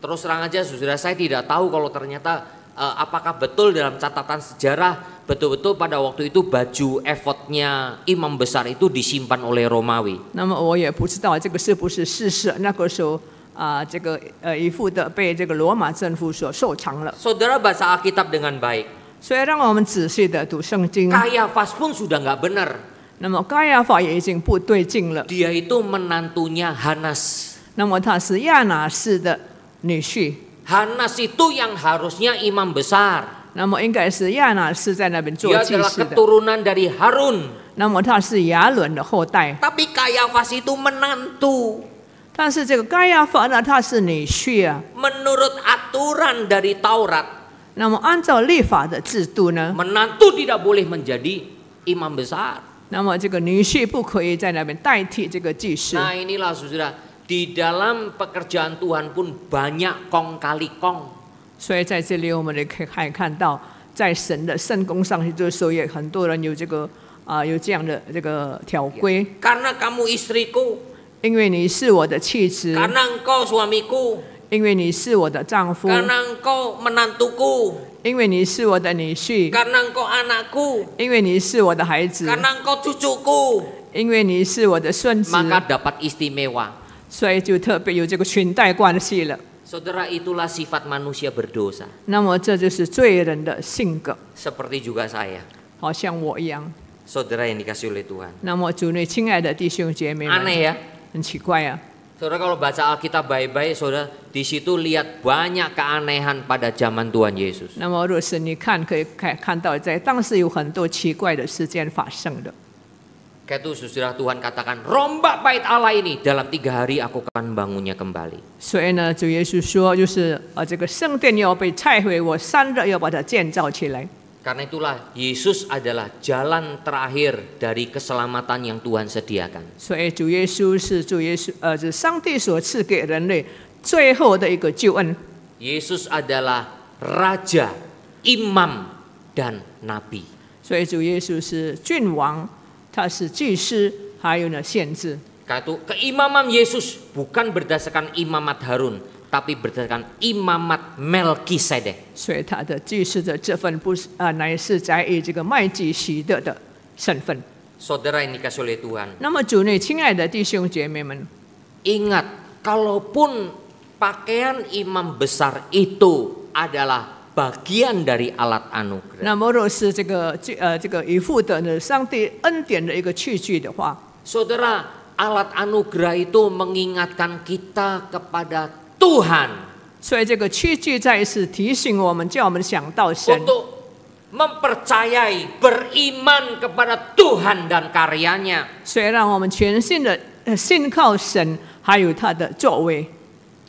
Terus terang aja, saudara, saya tidak tahu kalau ternyata apakah betul dalam catatan sejarah betul-betul pada waktu itu baju efodnya imam besar itu disimpan oleh Romawi. 那么我也不知道这个是不是事实。那个时候这个以弗德被这个罗马政府所收藏了。 Saudara baca Alkitab dengan baik. 所以让我们仔细的读圣经。 Kayafas pun sudah nggak benar. 那么盖亚法也已经不对劲了。 Dia itu menantunya Hanas. 那么他是亚拿氏的女婿， Hanas itu yang harusnya imam besar. 那么应该是亚拿氏在那边做 Dia 祭 adalah 司的。 keturunan dari Harun. 那么他是亚伦的后代， Tapi Kayafas itu menantu. 但是这个盖亚法呢，他是女婿啊。 Menurut aturan dari Taurat, 那么按照律法的制度呢， menantu tidak boleh menjadi imam besar. 那么这个女婿不可以在那边代替这个祭司。 Nah inilah saudara, di dalam pekerjaan Tuhan pun banyak kong kali kong. 所以在这里我们也可以看到，在神的圣工上去的时候，也很多人有这个有这样的这个条规。 Karena kamu istriku, 因为你是我的妻子， karena engkau suamiku, 因为你是我的丈夫， karena engkau menantuku, 因为你是我的女婿， karena engkau anakku, 因为你是我的孩子， karena engkau cucuku, 因为你是我的孙子， maka dapat istimewa. 所以就特别有这个裙带关系了。 Saudara, itulah sifat manusia berdosa. 那么这就是罪人的性格， Seperti juga saya. 好像我一样。 Saudara yang dikasih oleh Tuhan. 那么主内亲爱的弟兄姐妹们， Aneh ya. 很奇怪啊。 Saudara kalau baca Alkitab baik-baik, saudara di situ lihat banyak keanehan pada zaman Tuhan Yesus. 那么若是你看，可以看到在当时有很多奇怪的事件发生的。 Kayak itu saudara, Tuhan katakan, rombak bait Allah ini dalam 3 hari aku akan bangunnya kembali. 所以呢，主耶稣说，就是这个圣殿要被拆毁，我3日要把它建造起来。 Karena itulah Yesus adalah jalan terakhir dari keselamatan yang Tuhan sediakan. 所以主耶稣是是上帝所赐给人类最后的一个救恩。 Yesus adalah raja, imam, dan nabi. 所以主耶稣是君王，他是祭司，还有呢先知。 Karena itu keimaman Yesus bukan berdasarkan imamat Harun, tapi berdasarkan imamat Melkisedek. 所以他的祭司的这份不是乃是在于这个麦基洗德的身份。 Saudara yang dikasih oleh Tuhan, 那么主内亲爱的弟兄姐妹们， ingat, kalaupun pakaian imam besar itu adalah bagian dari alat anugerah. 那么若是这个以弗得呢，上帝恩典的一个器具的话， Saudara, alat anugerah itu mengingatkan kita kepada Tuhan 所以这个器具再一次提醒我们，叫我们想到神， untuk mempercayai, beriman kepada Tuhan dan karyanya. 所以让我们全心的信靠神，还有他的作为。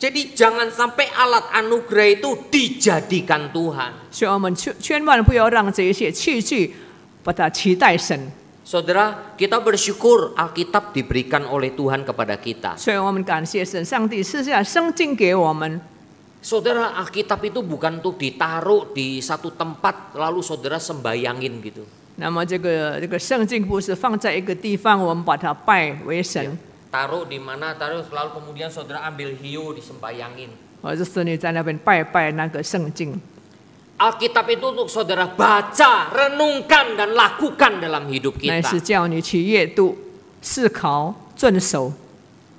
Jadi jangan sampai alat anugerah itu dijadikan Tuhan. 所以我们千万不要让这一些器具把它取代神。 Saudara, kita bersyukur Alkitab diberikan oleh Tuhan kepada kita. 所以我们感谢神，上帝赐下圣经给我们。 Saudara, Alkitab itu bukan untuk ditaruh di satu tempat lalu saudara sembayangin gitu. 那么这个圣经不是放在一个地方，我们把它拜为神， Taruh di mana, taruh lalu kemudian saudara ambil hiu disembayangin. 或者是你在那边拜那个圣经。 Alkitab itu untuk saudara baca, renungkan dan lakukan dalam hidup 乃是 kita. 叫你去阅读、思考、遵守。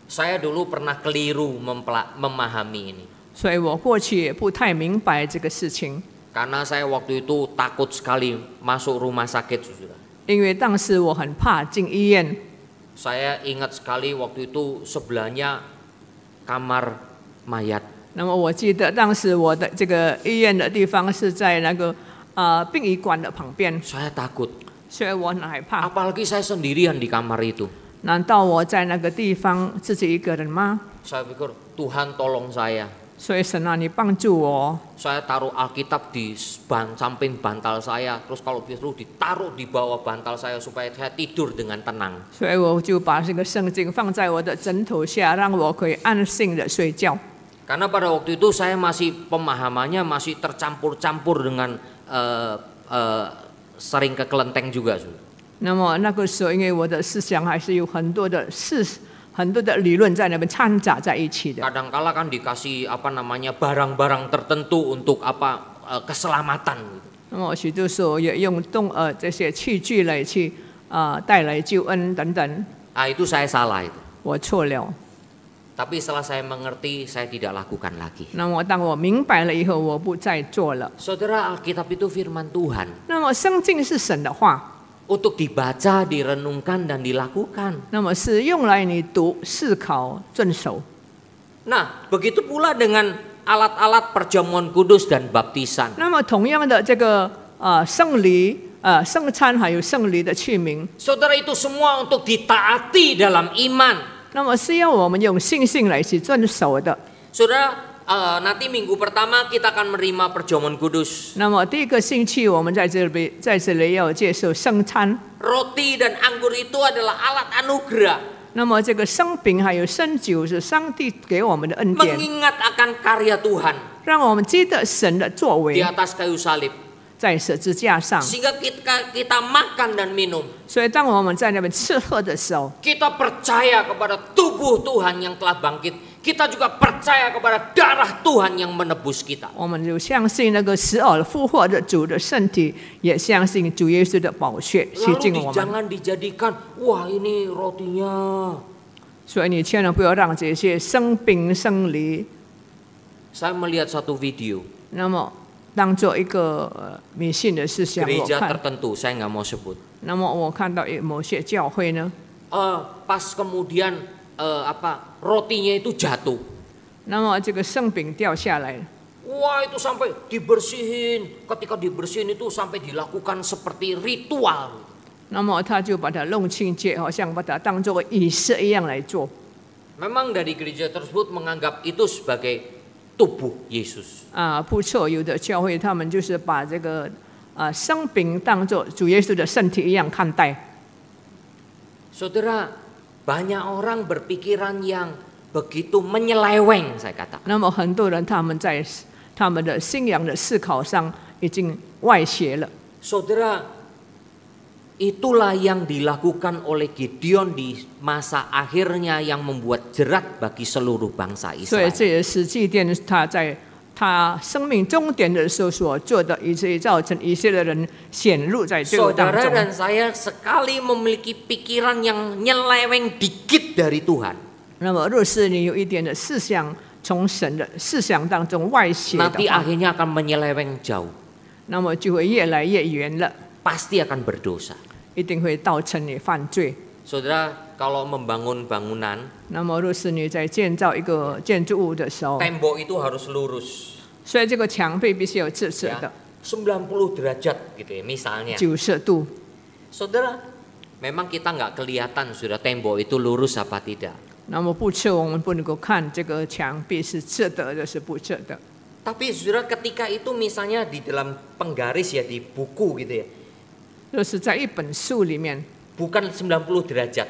Saya dulu pernah keliru memahami ini. 所以我过去也不太明白这个事情， Karena saya waktu itu takut sekali masuk rumah sakit, saudara. 因为当时我很怕进医院。 Saya ingat sekali waktu itu sebelahnya kamar mayat. 那么我记得当时我的这个医院的地方是在那个殡仪馆的旁边， Saya takut. 所以我很害怕。 Apalagi saya sendirian di kamar itu. 难道我在那个地方自己一个人吗？ Saya pikir Tuhan tolong saya. 所以神啊，你帮助我。 Saya taruh Alkitab di samping bantal saya. Terus kalau perlu ditaruh di bawah bantal saya supaya saya tidur dengan tenang. 所以我就把这个圣经放在我的枕头下，让我可以安心的睡觉。 Karena pada waktu itu saya masih pemahamannya masih tercampur-campur dengan sering ke kelenteng juga. 那么那个时候，因为我的思想还是有很多的理论在那边掺杂在一起的。 Kadangkala kan dikasih barang-barang tertentu untuk keselamatan. 那么许多时候也用这些器具来去带来救恩等等。 Itu saya salah itu. 我错了。 Tapi setelah saya mengerti, saya tidak lakukan lagi. 那么当我明白了以后，我不再做了。 Saudara, Alkitab itu firman Tuhan. 那么圣经是神的话， Untuk dibaca, direnungkan, dan dilakukan. 那么是用来你读、思考、遵守。 Nah, begitu pula dengan alat-alat perjamuan kudus dan baptisan. 那么同样的，这个圣礼、圣餐还有圣礼的器皿， Saudara, itu semua untuk ditaati dalam iman. 那么是要我们用信心来去遵守的。 Saudara, nanti minggu pertama kita akan menerima perjamuan kudus. 那么第一个星期，我们在这里要接受圣餐。 Roti dan anggur itu adalah alat anugerah. 那么这个生饼还有生酒是上帝给我们的恩典， Mengingat akan karya Tuhan 让我们记得神的作 di 为 atas kayu salib. 在十字架上。 Sehingga kita makan dan minum. 所以当我们在那边吃喝的时候， Kita percaya kepada tubuh Tuhan yang telah bangkit. Kita juga percaya kepada darah Tuhan yang menebus kita. 我们就相信那个死而复活的主的身体，也相信主耶稣的宝血洗净 Lalu 我们。 jangan dijadikan, wah ini rotinya. 所以你千万不要让这些生饼生礼， Saya melihat satu video 那么当做一个迷信的思想。我 gereja 看， tertentu, saya nggak mau sebut. 那么我看到某些教会呢， Pas kemudian rotinya itu jatuh. 那么这个圣饼掉下来， Wah itu sampai dibersihin. Ketika dibersihin itu sampai dilakukan seperti ritual. 那么他就把它弄清洁，好像把它当作仪式一样来做。 Memang dari gereja tersebut menganggap itu sebagai tubuh Yesus. 不错，有的教会他们就是把这个生饼当作主耶稣的身体一样看待。 Saudara, banyak orang berpikiran yang begitu menyeleweng, saya kata. 那么很多人他们在他们的信仰的思考上已经外邪了。 Saudara, itulah yang dilakukan oleh Gideon di masa akhirnya yang membuat jerat bagi seluruh bangsa 所以 Israel. 这也是祭奠他在他生命终点的时候所做的，以至于造成以色列人显露在罪恶当 Saudara 中。 dan saya sekali memiliki pikiran yang nyeleweng dikit dari Tuhan. 那么，若是你有一点的思想从神的思想当中外泄的 nanti 话， akhirnya akan menyeleweng jauh. 那么就会越来越远了， Pasti akan berdosa. 一定会造成你犯罪。 Saudara, kalau membangun bangunan, 那么，若是你在建造一个建筑物的时候， tembok itu harus lurus. 所以这个墙壁必须有直直 Ya, 的90 derajat gitu ya, misalnya. 90度。 Saudara, memang kita nggak kelihatan sudah tembok itu lurus apa tidak. 那么不测，我们不能够看这个墙壁是直的还是不直的。 Tapi saudara ketika itu misalnya di dalam penggaris ya di buku gitu ya, 若是在一本书里面， bukan 90 derajat.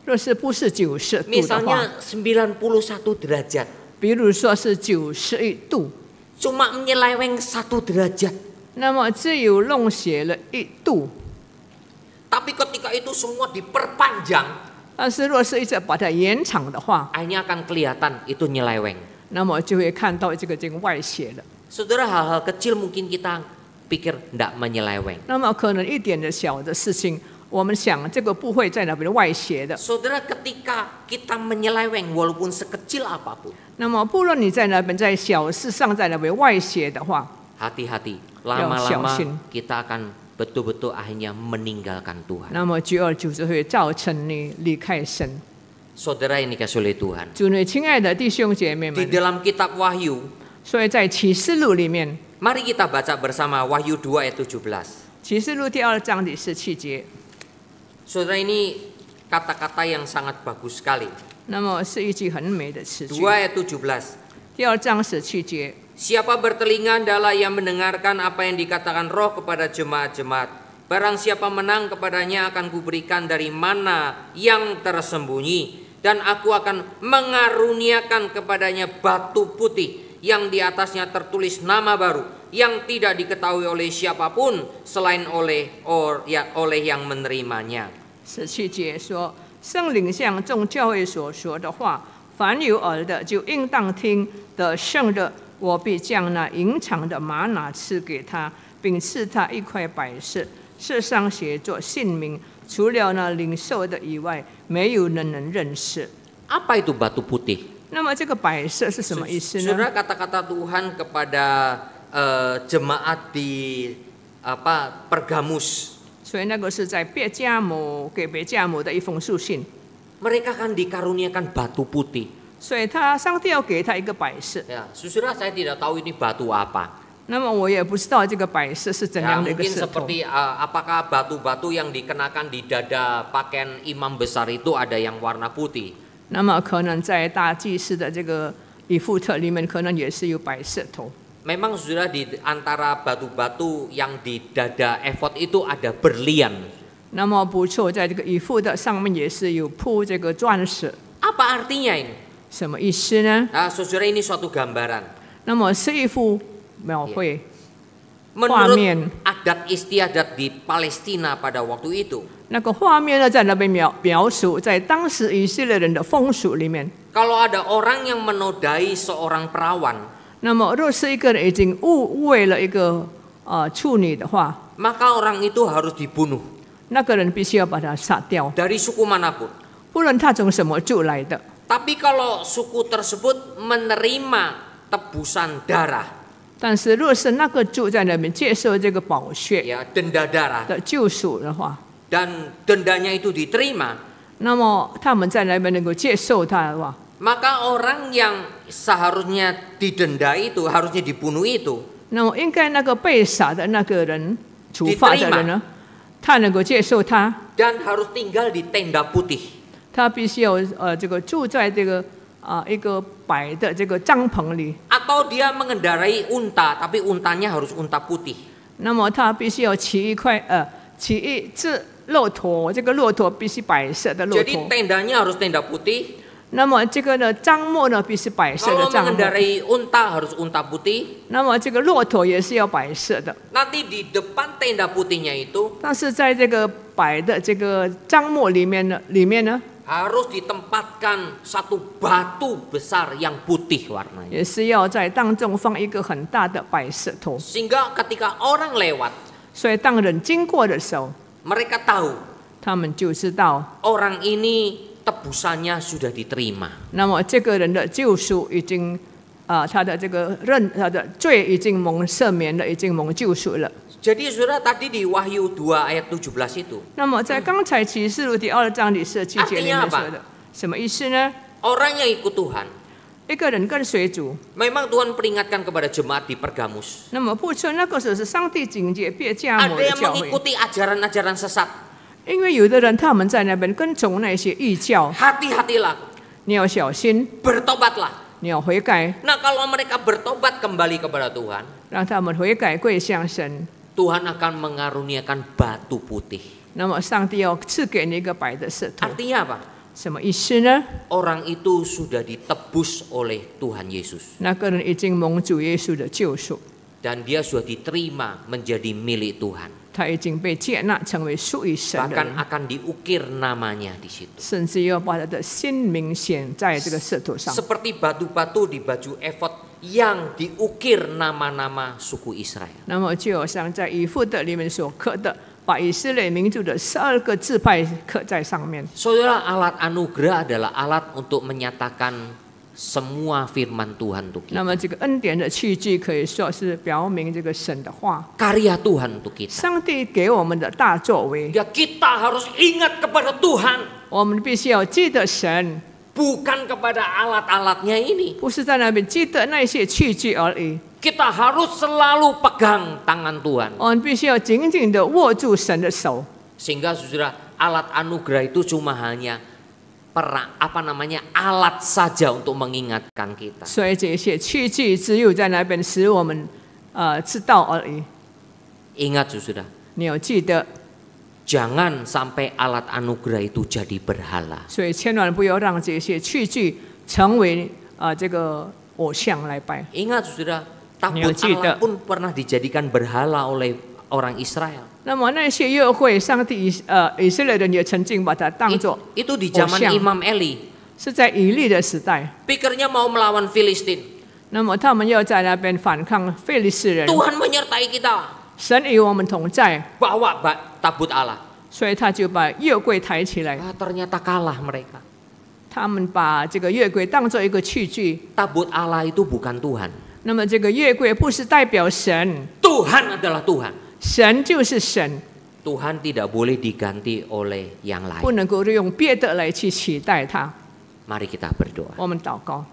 若是不是90度的话， Misalnya 91 derajat. 比如说是91度， Cuma menyeleweng 1 derajat. 那么只有弄斜了1度。 Tapi ketika itu semua diperpanjang, 但是若是一直把它延长的话， akhirnya akan kelihatan itu nyeleweng. 那么就会看到这个外斜了。 Saudara, hal-hal kecil mungkin kita pikir tidak menyeleweng. 那么可能一点的小的事情，我们想这个不会在那边外斜的。 Saudara, ketika kita menyeleweng walaupun sekecil apapun, 那么不论你在那边在小事上在那边外斜的话， hati-hati. 要小 Lama-lama 心。 kita akan betul-betul akhirnya meninggalkan Tuhan. 那么久而久之会造成你离开神。 Saudara yang dikasihi oleh Tuhan. 主内亲爱的弟兄姐妹 Di 们， dalam kitab Wahyu, 所以在启示录里面， mari kita baca bersama Wahyu 2 ayat 17. 启示录第2章第17节， Saudara, ini kata-kata yang sangat bagus sekali. 那么是一句很美的词句。 2 ayat 17. 第2章17节， Siapa bertelinga adalah yang mendengarkan apa yang dikatakan Roh kepada jemaat-jemaat. Barang siapa menang kepadanya akan kuberikan dari mana yang tersembunyi. Dan aku akan mengaruniakan kepadanya batu putih yang di atasnya tertulis nama baru yang tidak diketahui oleh siapapun selain oleh yang menerimanya. 17节说：“圣灵向众教会所说的话，凡有耳的就应当听。得胜的，我必将那隐藏的玛拿赐给他，并赐他一块白石，世上写作姓名。除了那领受的以外，没有人能认识。” Apa itu batu putih? 那么这个白色是什么意思呢？ Saudara, kata-kata Tuhan kepada jemaat di Pergamus. 所以那个是在别加姆给别加姆的一封书信。 Mereka akan dikaruniakan batu putih. 所以上帝要给他一个白色。 Ya, saudara, saya tidak tahu ini batu apa. 那么我也不知道这个白色是怎 Ya, 样的一个 mungkin 石头。 seperti apakah batu-batu yang dikenakan di dada pakaian imam besar itu ada yang warna putih. 那么可能在大祭司的这个以弗特里面，可能也是有白石头。 Memang saudara, di antara batu-batu yang di dada efod itu ada berlian. 那么不错，在这个以弗的上面也是有铺这个钻石， Apa artinya ini? 什么意思呢？ Nah, saudara, ini suatu gambaran. 那么是一幅描绘。 Menurut 画面。 adat istiadat di Palestina pada waktu itu, 那个画面呢，在那边描述，在当时以色列人的风俗里面。 kalau ada orang yang menodai seorang perawan, 那么，若是一个人已经误会了一个处女的话， maka orang itu harus dibunuh 那个人必须要把他杀掉， dari suku manapun. 不论他从什么族来的。 Tapi kalau suku tersebut menerima tebusan darah, 但是，若是那个族在那边接受这个宝血 ya denda darah, 的救赎的话， dan dendanya itu diterima, 那么他们在那边能够接受他的话， maka orang yang seharusnya didenda itu, harusnya dibunuh itu, 那么应该那个被杀的那个人，处罚的人呢，他能够接受他， dan harus tinggal di tenda putih. 他必须要这个住在这个一个白的这个帐篷里。 Atau dia mengendarai unta, tapi untanya harus unta putih. 那么他必须要骑一只骆驼，这个骆驼必须白色的骆 Jadi 驼。 tendanya harus tenda putih. 那么这个呢，帐幕呢必须白色 Kalau 的帐幕。 mengendarai unta harus unta putih. 那么这个骆驼也是要白色的。 Nanti di depan tenda putihnya itu 但是在这个白的这个帐幕里面呢， harus ditempatkan satu batu besar yang putih warnanya. 也是要在当中放一个很大的白石头。 Sehingga ketika orang lewat, 所以当人经过的时候， mereka tahu 他们就知道， orang ini tebusannya sudah diterima. 那么这个人的救赎已经他的罪已经蒙赦免了，已经蒙救赎了。 Jadi saudara tadi di Wahyu 2 ayat 17 itu. 那么在刚才启示录第2章第17节里面说的，什么意思呢？ Orang yang ikut Tuhan. 一个人跟随主。 Memang Tuhan peringatkan kepada jemaat di Pergamus. 那么不错，那个时候是上帝警戒别迦摩 Ada 的 yang 教会， mengikuti ajaran-ajaran sesat. 因为有的人他们在那边跟从那些异教， Hati-hatilah, 你要小心， bertobatlah. 你要悔改， Nah kalau mereka bertobat kembali kepada Tuhan, 让他们悔改归向神。 Tuhan akan mengaruniakan batu putih. 那么上帝要赐给你一个白的石头， Artinya apa? 什么意思呢？ Orang itu sudah ditebus oleh Tuhan Yesus. 那个人已经蒙主耶稣的救赎， Dan dia sudah diterima menjadi milik Tuhan. 他已经被接纳成为属于神的 Bahkan 人， akan diukir namanya di situ. 甚至要把他的新名显在这个石头上， Seperti batu-batu di baju efod yang diukir nama-nama suku Israel. 那么就好像在以弗得里面所刻的，把以色列民族的12个支派刻在上面。 Saudara, alat anugerah adalah alat untuk menyatakan semua firman Tuhan untuk 那 kita. 么这个恩典的器具可以说是表明这个神的话， Karya Tuhan untuk kita. 上帝给我们的大作为， Ya kita harus ingat kepada Tuhan. 我们必须要记得神， Bukan kepada alat-alatnya ini. 不是在那边记得那些器具而已。 Kita harus selalu pegang tangan Tuhan. 我们必须要紧紧的握住神的手， Sehingga saudara, alat anugerah itu cuma hanya alat saja untuk mengingatkan kita. 所以这些器具只有在那边使我们知道而已。 Ingat saudara, 你要记得， jangan sampai alat anugerah itu jadi berhala. 所以千万不要让这些器具成为这个偶像来拜。 Ingat saudara, tabut Tidak. Allah pun pernah dijadikan berhala oleh orang Israel. 那么那些约会，上帝以色列人也曾经把它当作 Itu di zaman Osyang. Imam Eli. 是在以利的时代， Pikirnya mau melawan Filistin. 那么他们要在那边反抗非利士人， Tuhan menyertai kita. 神与我们同在， Bawa tabut Allah. 所以他就把约柜抬起来， Ternyata kalah mereka. 他们把这个约柜当做一个器具。 Tabut Allah itu bukan Tuhan. 那么这个约柜不是代表神， Tuhan adalah Tuhan. 神就是神， Tuhan tidak boleh diganti oleh yang 不 lain. 能够用别的来去取代他。 Mari kita berdoa. 我们祷告，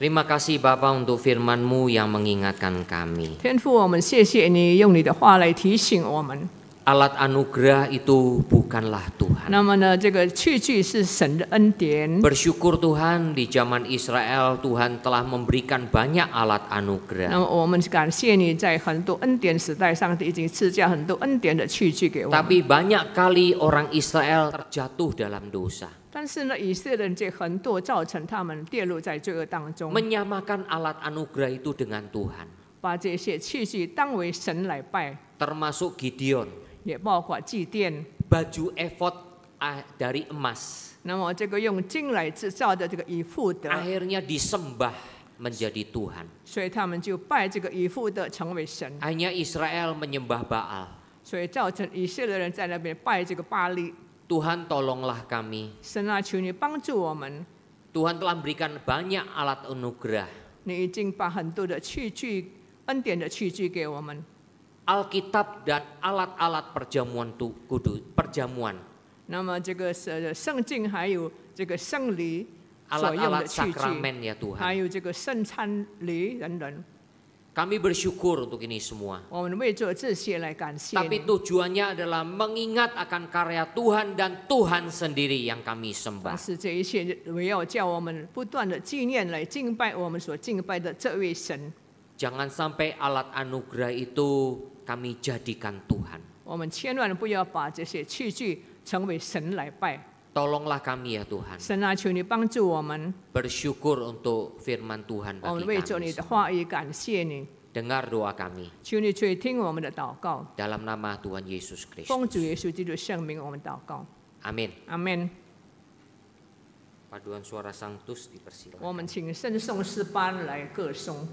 Terima kasih Bapa untuk firman-Mu yang mengingatkan kami. 天父，我们谢谢你用你的话来提醒我们。 Alat anugerah itu bukanlah Tuhan. 那么呢，这个器具是神的恩典。 Bersyukur Tuhan di zaman Israel Tuhan telah memberikan banyak alat 那 anugerah. 么我们感谢你在很多恩典时代，上帝已经赐下很多恩典的器具给我们。 Tapi banyak kali orang Israel terjatuh dalam dosa. 但是呢，以色列人这很多造成他们跌入在罪恶当中， Menyamakan alat anugerah itu dengan Tuhan. 把这些器具当为神来拜， Termasuk Gideon. 也包括祭奠。 Baju efod dari emas. 那么这个用金来制造的这个以弗得， Akhirnya disembah menjadi Tuhan. 所以他们就拜这个以弗得成为神， Hanya Israel menyembah Baal. 所以造成以色列人在那边拜这个巴力。 Tuhan tolonglah kami. 神啊，求你帮助我们， Tuhan telah memberikan banyak alat anugerah. 你已经把很多的器具、恩典的器具给我们。 Alkitab dan alat-alat perjamuan. 那么这个圣经还有这个圣礼所用的 Alat-alat 器具， sakramen ya 还 Tuhan. 有这个圣餐礼等等。 Kami bersyukur untuk ini semua. 我们为做这些来感谢 Tapi 你。 tujuannya adalah mengingat akan karya Tuhan dan Tuhan sendiri yang kami 但 sembah. 是这一切围绕叫我们不断的纪念来敬拜我们所敬拜的这位神。 Jangan sampai alat anugerah itu kami jadikan Tuhan. 我们千万不要把这些器具成为神来拜。 Tolonglah kami ya Tuhan. 神啊，求你帮助我们， Bersyukur untuk firman Tuhan 我们 bagi 为着你 kami. 的话语感谢你。 Dengar doa kami 求你垂听我们的祷告， dalam nama Tuhan Yesus 奉主 Kristus. 耶稣基督的圣名，我们祷告， Amin. 阿门。 Paduan suara Sanctus dipersilakan. 我们请圣颂诗班来歌颂。